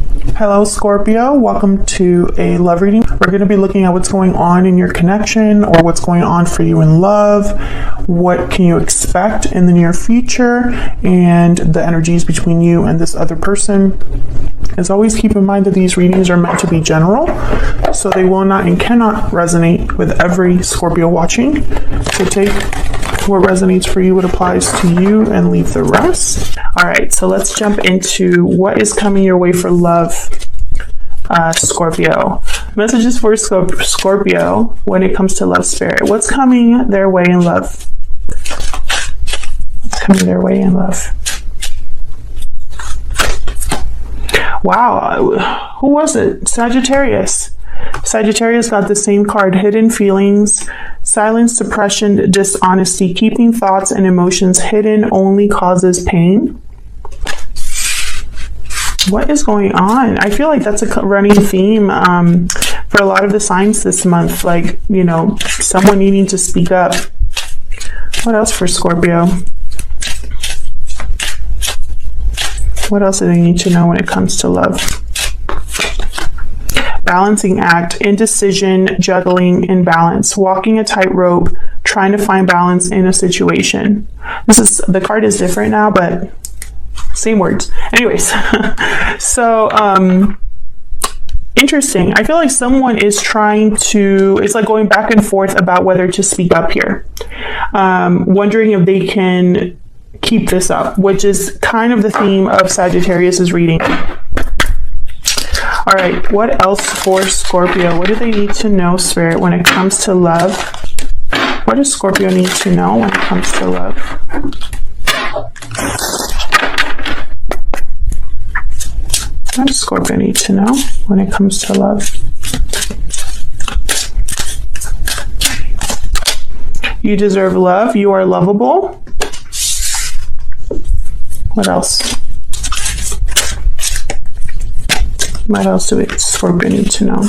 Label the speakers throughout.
Speaker 1: Hello, Scorpio. Welcome to a love reading. We're going to be looking at what's going on in your connection or what's going on for you in love. What can you expect in the near future and the energies between you and this other person. As always, keep in mind that these readings are meant to be general, so they will not and cannot resonate with every Scorpio watching. So take what resonates for you, what applies to you, and leave the rest. All right, so let's jump into what is coming your way for love, Scorpio. Messages for Scorpio when it comes to love, spirit. What's coming their way in love? What's coming their way in love? Wow, who was it? Sagittarius. Sagittarius got the same card, hidden feelings, silence, suppression, dishonesty, keeping thoughts and emotions hidden only causes pain. What is going on? I feel like that's a running theme for a lot of the signs this month, like, you know, someone needing to speak up. What else for Scorpio? What else do they need to know when it comes to love? Balancing act, indecision, juggling, imbalance, walking a tightrope, trying to find balance in a situation. The card is different now, but same words. Anyways, so interesting. I feel like someone is trying to, it's like going back and forth about whether to speak up here. Wondering if they can keep this up, which is kind of the theme of Sagittarius's reading. All right, what else for Scorpio? What do they need to know, Spirit, when it comes to love? What does Scorpio need to know when it comes to love? What does Scorpio need to know when it comes to love? You deserve love. You are lovable. What else? What else do Scorpio need to know?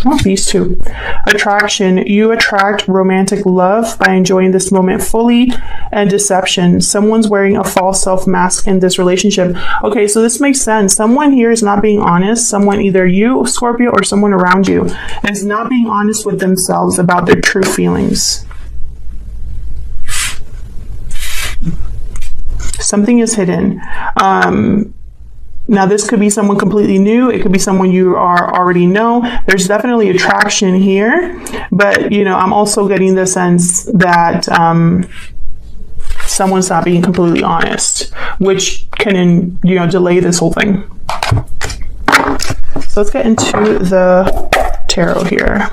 Speaker 1: Oh, these two. Attraction. You attract romantic love by enjoying this moment fully. And deception. Someone's wearing a false self mask in this relationship. Okay, so this makes sense. Someone here is not being honest. Someone, either you, Scorpio, or someone around you, is not being honest with themselves about their true feelings. Something is hidden. Now, this could be someone completely new. It could be someone you already know. There's definitely attraction here. But, you know, I'm also getting the sense that someone's not being completely honest, which can, you know, delay this whole thing. So let's get into the tarot here.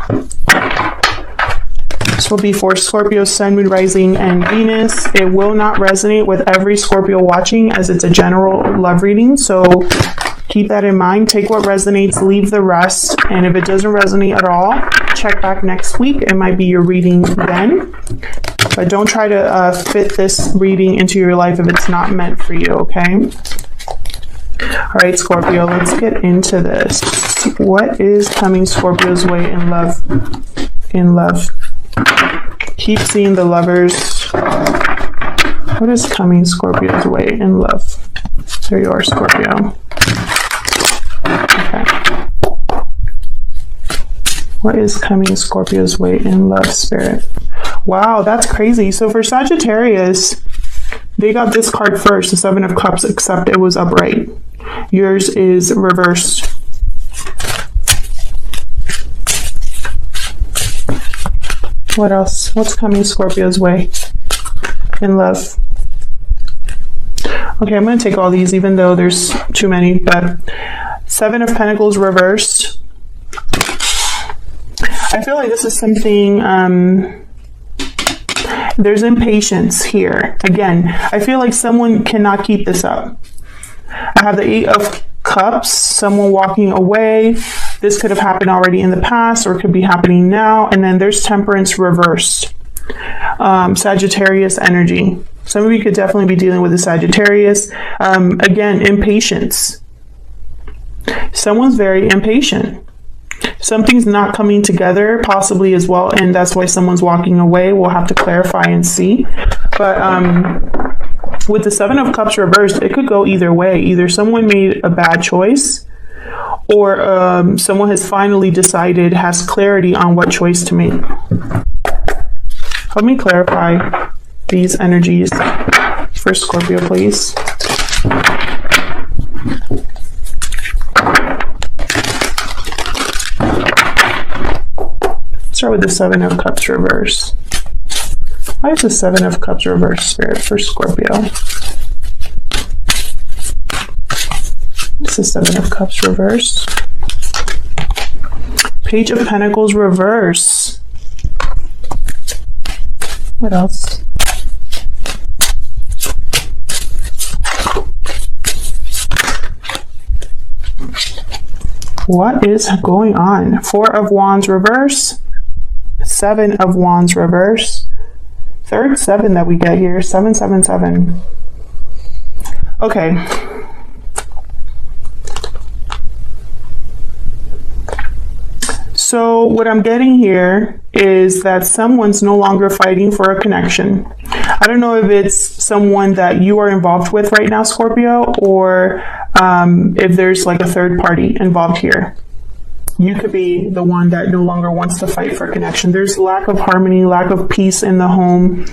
Speaker 1: This will be for Scorpio, Sun, Moon, Rising, and Venus. It will not resonate with every Scorpio watching, as it's a general love reading. So keep that in mind. Take what resonates, leave the rest. And if it doesn't resonate at all, check back next week. It might be your reading then. But don't try to fit this reading into your life if it's not meant for you, okay? All right, Scorpio, let's get into this. What is coming Scorpio's way in love? In love. Keep seeing the Lovers. What is coming Scorpio's way in love? There you are, Scorpio. Okay. What is coming Scorpio's way in love, Spirit? Wow, that's crazy. So for Sagittarius, they got this card first, the Seven of Cups, except it was upright. Yours is reversed. What else? What's coming Scorpio's way in love? Okay, I'm going to take all these, even though there's too many, but Seven of Pentacles reversed. I feel like this is something, there's impatience here. Again, I feel like someone cannot keep this up. I have the Eight of Cups, someone walking away. This could have happened already in the past, or it could be happening now. And then there's Temperance reversed. Sagittarius energy. Some of you could definitely be dealing with the Sagittarius. Again, impatience. Someone's very impatient. Something's not coming together, possibly as well, and that's why someone's walking away. We'll have to clarify and see. But With the Seven of Cups reversed, it could go either way. Either someone made a bad choice, or someone has finally decided, has clarity on what choice to make. Help me clarify these energies for Scorpio, please. Start with the Seven of Cups reverse. Why is the Seven of Cups reverse, Spirit, for Scorpio? This is Seven of Cups reverse. Page of Pentacles reverse. What else? What is going on? Four of Wands reverse. Seven of Wands reverse. Third seven that we get here. 777. Okay. So what I'm getting here is that someone's no longer fighting for a connection. I don't know if it's someone that you are involved with right now, Scorpio, or if there's like a third party involved here. You could be the one that no longer wants to fight for connection. There's lack of harmony, lack of peace in the home,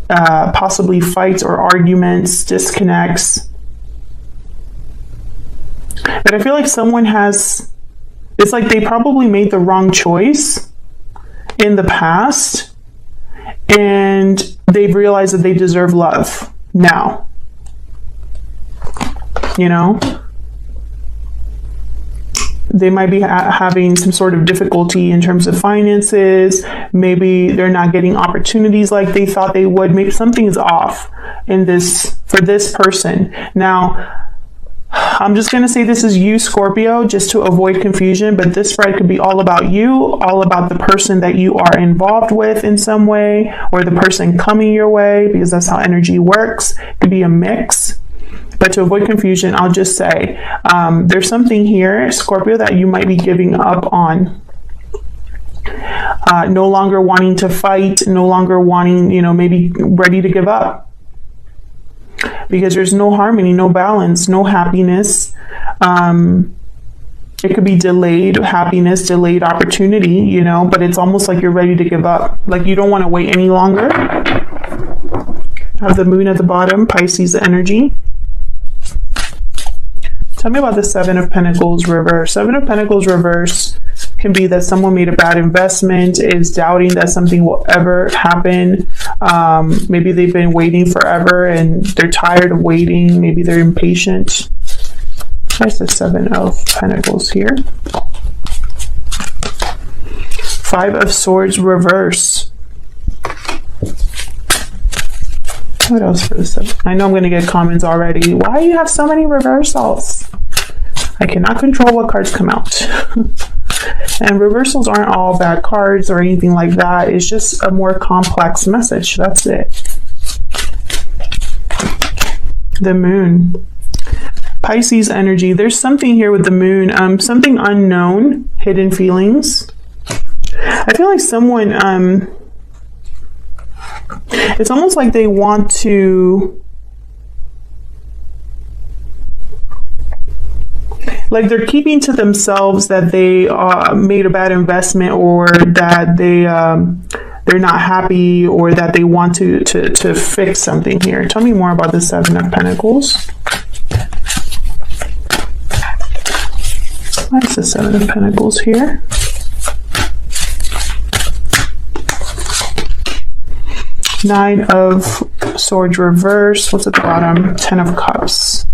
Speaker 1: possibly fights or arguments, disconnects. But I feel like someone has, it's like they probably made the wrong choice in the past, and they've realized that they deserve love now. You know? They might be having some sort of difficulty in terms of finances. Maybe they're not getting opportunities like they thought they would. Maybe something is off in this for this person. Now, I'm just going to say this is you, Scorpio, just to avoid confusion, but this spread could be all about you, all about the person that you are involved with in some way, or the person coming your way, because that's how energy works. It could be a mix. But to avoid confusion, I'll just say there's something here, Scorpio, that you might be giving up on. No longer wanting to fight, no longer wanting, maybe ready to give up. Because there's no harmony, no balance, no happiness. It could be delayed happiness, delayed opportunity, but it's almost like you're ready to give up. Like you don't want to wait any longer. Have the moon at the bottom, Pisces energy. Tell me about the Seven of Pentacles reverse. Seven of Pentacles reverse can be that someone made a bad investment, is doubting that something will ever happen. Maybe they've been waiting forever and they're tired of waiting. Maybe they're impatient. There's the Seven of Pentacles here. Five of Swords reverse. What else for this? I know I'm going to get comments already. Why do you have so many reversals? I cannot control what cards come out. And reversals aren't all bad cards or anything like that. It's just a more complex message. That's it. The moon. Pisces energy. There's something here with the moon. Something unknown. Hidden feelings. I feel like someone... it's almost like they want to, like they're keeping to themselves that they made a bad investment, or that they're not happy, or that they want to fix something here. Tell me more about the Seven of Pentacles. That's the Seven of Pentacles here. Nine of Swords reverse. What's at the bottom? 10 of Cups.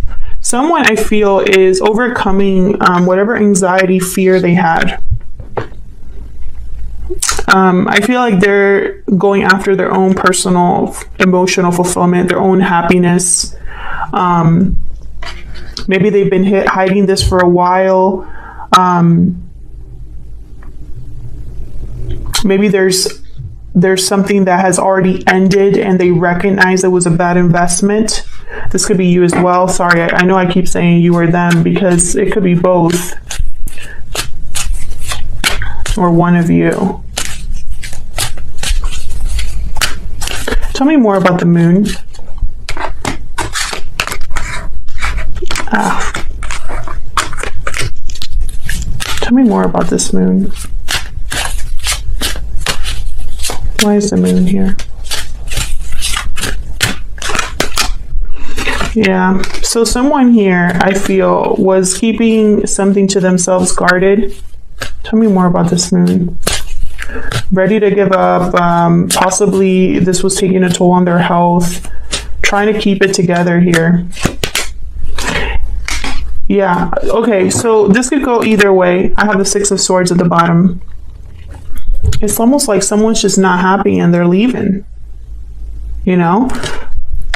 Speaker 1: Someone, I feel, is overcoming whatever anxiety, fear they had. I feel like they're going after their own personal emotional fulfillment, their own happiness. Maybe they've been hiding this for a while. Maybe there's something that has already ended and they recognize it was a bad investment. This could be you as well. Sorry, I know I keep saying you or them because it could be both. Or one of you. Tell me more about the moon. Tell me more about this moon. Why is the moon here? Yeah, so someone here, I feel, was keeping something to themselves guarded. Tell me more about this moon. Ready to give up. Possibly this was taking a toll on their health. Trying to keep it together here. Yeah, okay, so this could go either way. I have the Six of Swords at the bottom. It's almost like someone's just not happy and they're leaving. You know?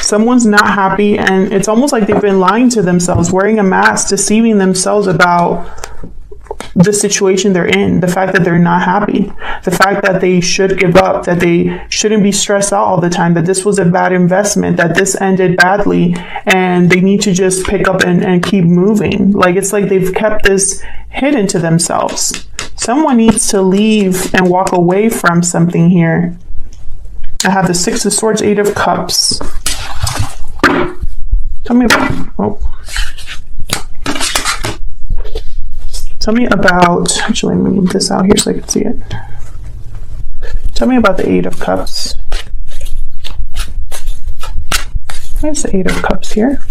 Speaker 1: Someone's not happy and it's almost like they've been lying to themselves, wearing a mask, deceiving themselves about the situation they're in, the fact that they're not happy, the fact that they should give up, that they shouldn't be stressed out all the time, that this was a bad investment, that this ended badly, and they need to just pick up and keep moving. Like, it's like they've kept this hidden to themselves. Someone needs to leave and walk away from something here. I have the Six of Swords, Eight of Cups. Tell me about, actually, let me move this out here so I can see it. Tell me about the Eight of Cups. Where's the Eight of Cups here?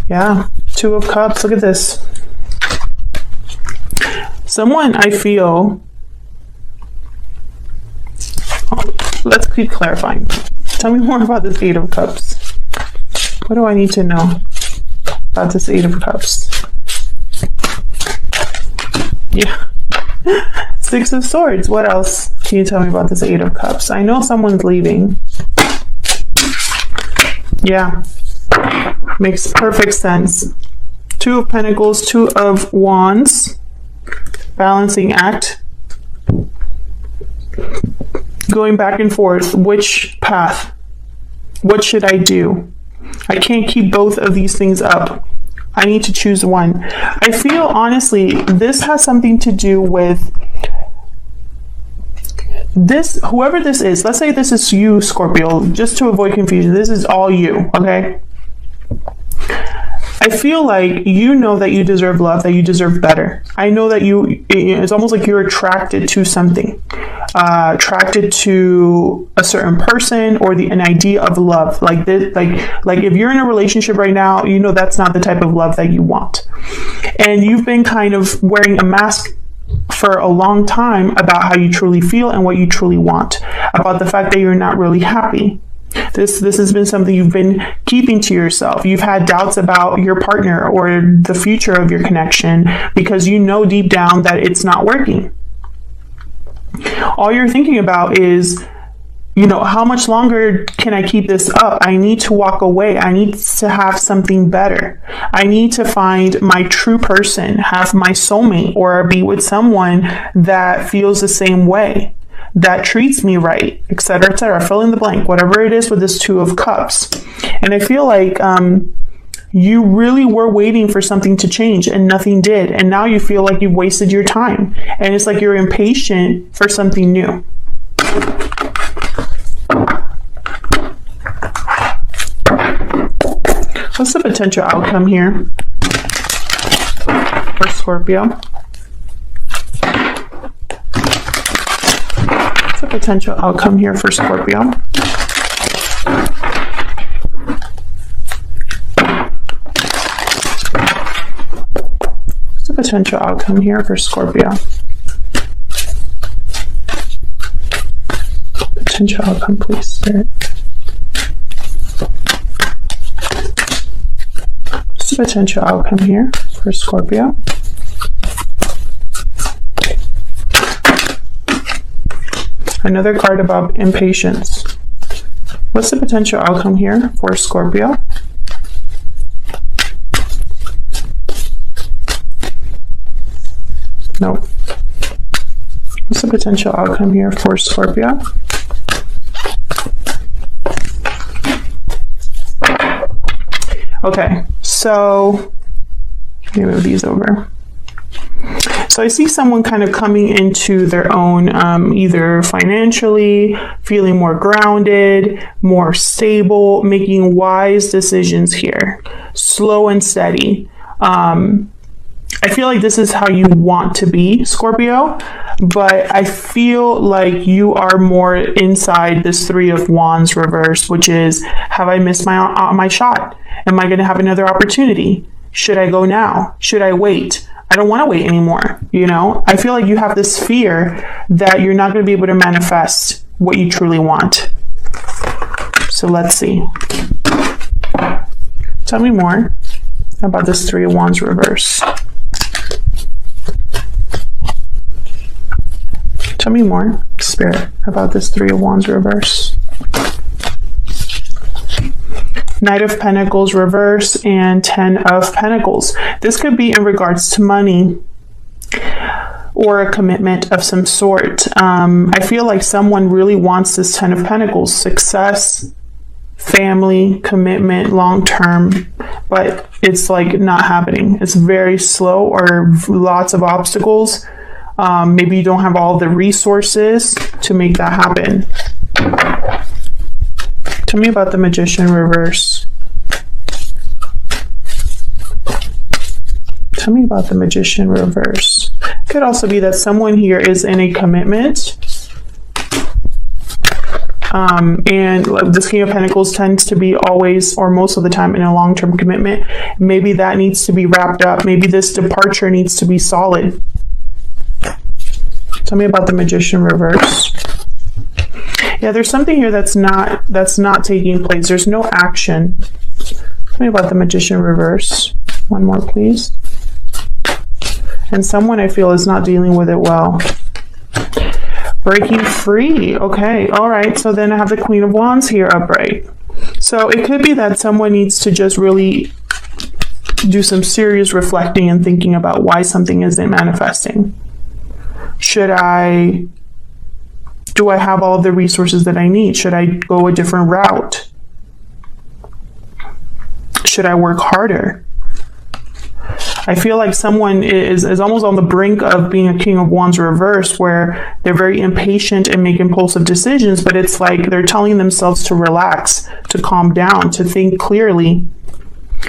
Speaker 1: Yeah, Two of Cups, look at this. Someone, I feel, let's keep clarifying. Tell me more about this Eight of Cups. What do I need to know about this Eight of Cups? Yeah. Six of Swords. What else can you tell me about this Eight of Cups? I know someone's leaving. Yeah. Makes perfect sense. Two of Pentacles, Two of Wands. Balancing act. Going back and forth. Which path? What should I do? I can't keep both of these things up. I need to choose one. I feel, honestly, this has something to do with this, whoever this is. Let's say this is you, Scorpio, just to avoid confusion. This is all you, okay? I feel like you know that you deserve love, that you deserve better. I know that it's almost like you're attracted to something. Attracted to a certain person or an idea of love. Like this, like if you're in a relationship right now, you know that's not the type of love that you want. And you've been kind of wearing a mask for a long time about how you truly feel and what you truly want. About the fact that you're not really happy. This has been something you've been keeping to yourself. You've had doubts about your partner or the future of your connection because you know deep down that it's not working. All you're thinking about is, you know, how much longer can I keep this up? I need to walk away. I need to have something better. I need to find my true person, have my soulmate, or be with someone that feels the same way, that treats me right, etc., etc. Fill in the blank, whatever it is with this Two of Cups. And I feel like you really were waiting for something to change and nothing did. And now you feel like you've wasted your time. And it's like you're impatient for something new. What's the potential outcome here for Scorpio? What's the potential outcome here for Scorpio? Potential outcome here for Scorpio. Potential outcome, please, Spirit. What's the potential outcome here for Scorpio? Another card about impatience. What's the potential outcome here for Scorpio? No. What's the potential outcome here for Scorpio? Okay, so let me move these over. So I see someone kind of coming into their own, either financially, feeling more grounded, more stable, making wise decisions here, slow and steady. I feel like this is how you want to be, Scorpio, but I feel like you are more inside this Three of Wands reverse, which is, have I missed my shot? Am I going to have another opportunity? Should I go now? Should I wait? I don't want to wait anymore. You know, I feel like you have this fear that you're not going to be able to manifest what you truly want. So let's see. Tell me more about this Three of Wands reverse. Tell me more, Spirit, about this Three of Wands reverse. Knight of Pentacles reverse and 10 of Pentacles. This could be in regards to money or a commitment of some sort. I feel like someone really wants this 10 of Pentacles, success, family, commitment, long-term, but it's like not happening. It's very slow or lots of obstacles. Maybe you don't have all the resources to make that happen. Tell me about the Magician reverse. Tell me about the Magician reverse. Could also be that someone here is in a commitment. And this King of Pentacles tends to be always or most of the time in a long-term commitment. Maybe that needs to be wrapped up. Maybe this departure needs to be solid. Tell me about the Magician reverse. Yeah, there's something here that's not taking place. There's no action. Tell me about the Magician reverse. One more, please. And someone I feel is not dealing with it well. Breaking free. Okay, all right. So then I have the Queen of Wands here upright. So it could be that someone needs to just really do some serious reflecting and thinking about why something isn't manifesting. Do I have all of the resources that I need? Should I go a different route? Should I work harder? I feel like someone is almost on the brink of being a King of Wands reverse, where they're very impatient and make impulsive decisions, but it's like they're telling themselves to relax, to calm down, to think clearly.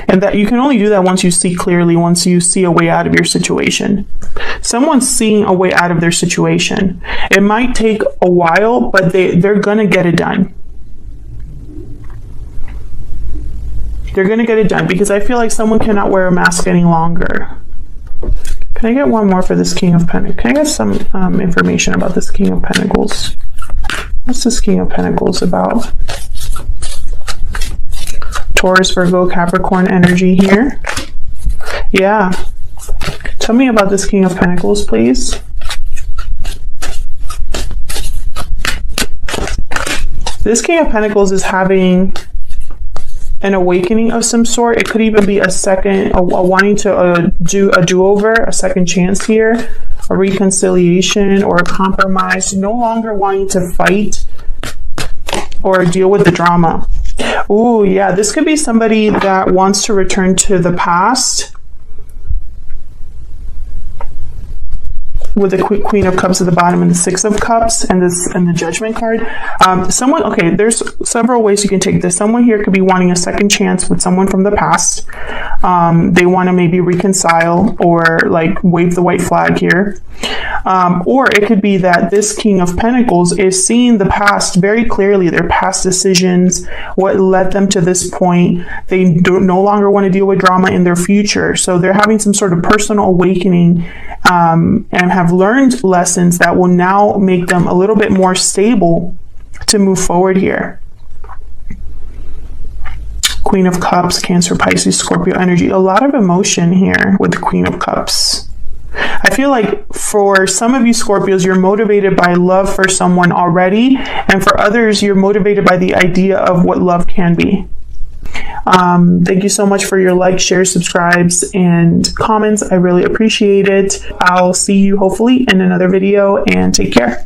Speaker 1: And that you can only do that once you see clearly, once you see a way out of your situation. Someone's seeing a way out of their situation. It might take a while, but they're going to get it done. They're going to get it done because I feel like someone cannot wear a mask any longer. Can I get one more for this King of Pentacles? Can I get some information about this King of Pentacles? What's this King of Pentacles about? Taurus, Virgo, Capricorn energy here. Yeah. Tell me about this King of Pentacles, please. This King of Pentacles is having an awakening of some sort. It could even be a wanting to do a do-over, a second chance here, a reconciliation or a compromise, no longer wanting to fight or deal with the drama. Oh, yeah, this could be somebody that wants to return to the past with the Queen of Cups at the bottom and the Six of Cups and the Judgment card. Okay, there's several ways you can take this. Someone here could be wanting a second chance with someone from the past. They want to maybe reconcile or like wave the white flag here. Or it could be that this King of Pentacles is seeing the past very clearly, their past decisions, what led them to this point. They no longer want to deal with drama in their future. So they're having some sort of personal awakening and have learned lessons that will now make them a little bit more stable to move forward here. Queen of Cups, Cancer, Pisces, Scorpio energy. A lot of emotion here with the Queen of Cups. I feel like for some of you Scorpios, you're motivated by love for someone already, and for others, you're motivated by the idea of what love can be. Thank you so much for your likes, shares, subscribes, and comments. I really appreciate it. I'll see you hopefully in another video, and take care.